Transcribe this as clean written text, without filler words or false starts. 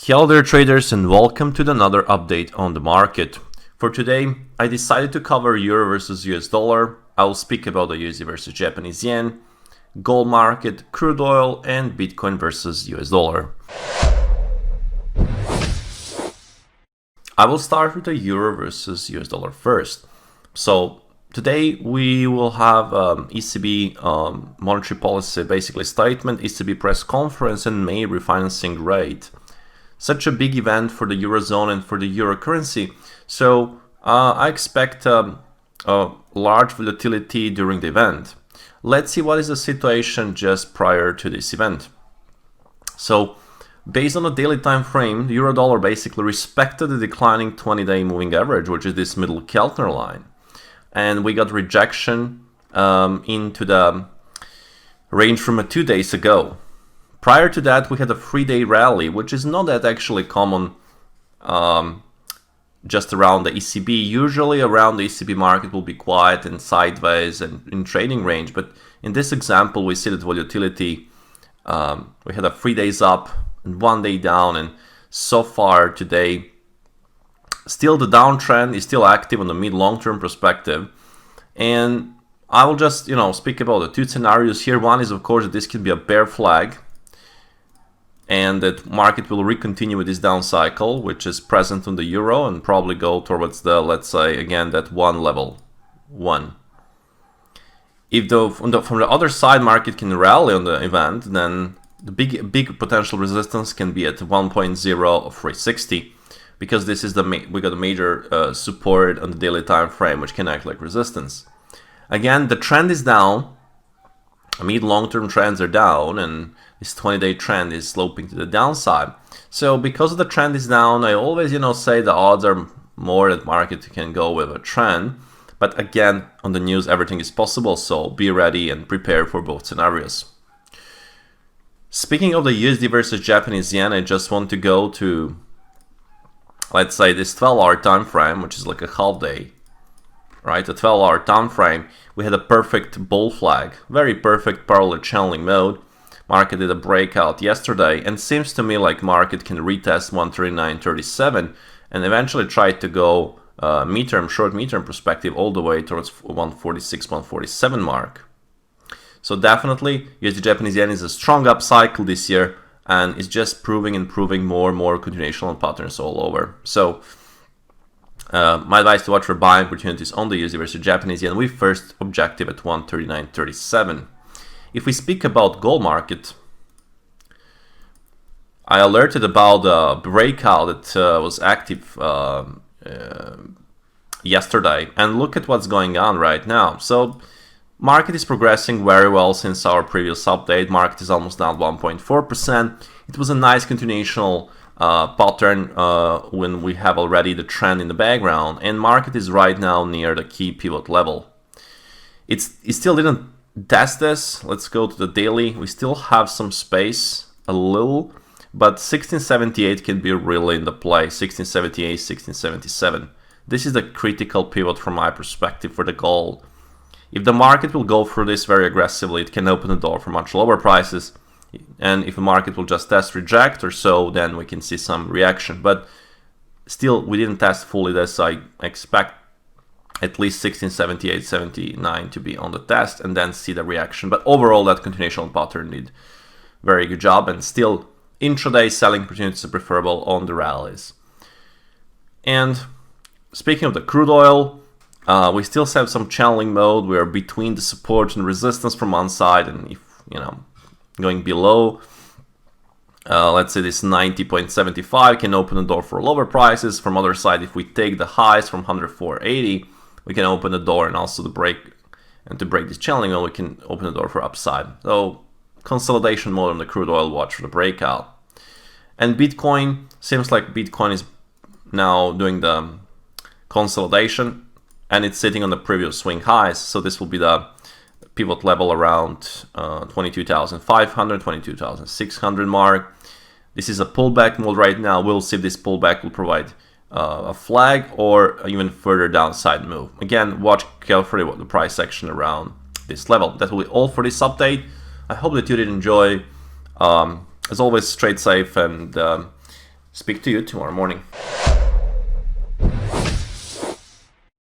Hello there traders, and welcome to another update on the market. For today, I decided to cover Euro versus US dollar. I will speak about the USD versus Japanese yen, gold market, crude oil, and Bitcoin versus US dollar. I will start with the Euro versus US dollar first. So today we will have ECB monetary policy basically statement, ECB press conference, and May refinancing rate. Such a big event for the Eurozone and for the Euro currency. So I expect a large volatility during the event. Let's see what is the situation just prior to this event. So based on the daily time frame, the euro dollar basically respected the declining 20-day moving average, which is this middle Keltner line. And we got rejection into the range from 2 days ago. Prior to that, we had a 3-day rally, which is not that actually common just around the ECB. Usually around the ECB market will be quiet and sideways and in trading range. But in this example, we see that volatility, we had a 3 days up and 1 day down. And so far today, still the downtrend is still active on the mid-long-term perspective. And I will just, speak about the two scenarios here. One is, of course, that this can be a bear flag, and that market will recontinue with this down cycle, which is present on the euro, and probably go towards the, let's say, again, that one level, one. If from the other side, market can rally on the event, then the big potential resistance can be at 1.0 of 360, because this is we got a major support on the daily time frame, which can act like resistance. Again, the trend is down. Mid-long-term trends are down, and this 20-day trend is sloping to the downside. So because the trend is down, I always, say the odds are more that market can go with a trend. But again, on the news, everything is possible. So be ready and prepare for both scenarios. Speaking of the USD versus Japanese yen, I just want to go to, let's say, this 12-hour time frame, which is like a half day. Right, a 12-hour time frame, we had a perfect bull flag, very perfect parallel channeling mode. Market did a breakout yesterday, and seems to me like market can retest 139.37 and eventually try to go short midterm perspective all the way towards 146, 147 mark. So definitely, USD Japanese yen is a strong up cycle this year, and it's just proving more and more continuational patterns all over. So my advice to watch for buying opportunities on the USD versus Japanese yen with first objective at 139.37. If we speak about gold market, I alerted about the breakout that was active yesterday, and look at what's going on right now. So market is progressing very well since our previous update. Market is almost down 1.4%. It was a nice continuational pattern when we have already the trend in the background, and market is right now near the key pivot level. It still didn't test this. Let's go to the daily. We still have some space, a little, but 1678 can be really in the play. 1678, 1677. This is the critical pivot from my perspective for the gold. If the market will go through this very aggressively, it can open the door for much lower prices. And if the market will just test reject or so, then we can see some reaction. But still, we didn't test fully this. I expect at least 1678, 79 to be on the test and then see the reaction. But overall, that continuational pattern did very good job. And still, intraday selling opportunities are preferable on the rallies. And speaking of the crude oil, we still have some channeling mode. We are between the support and resistance from one side, and if going below, let's say this 90.75 can open the door for lower prices. From other side, if we take the highs from 104.80, we can open the door, and also to break this channeling mode, we can open the door for upside. So consolidation mode on the crude oil, watch for the breakout. And Bitcoin, seems like Bitcoin is now doing the consolidation, and it's sitting on the previous swing highs. So this will be the pivot level around 22,500, 22,600 mark. This is a pullback mode right now. We'll see if this pullback will provide a flag or even further downside move. Again, watch carefully what the price action around this level. That will be all for this update. I hope that you did enjoy. As always, trade safe and Speak to you tomorrow morning.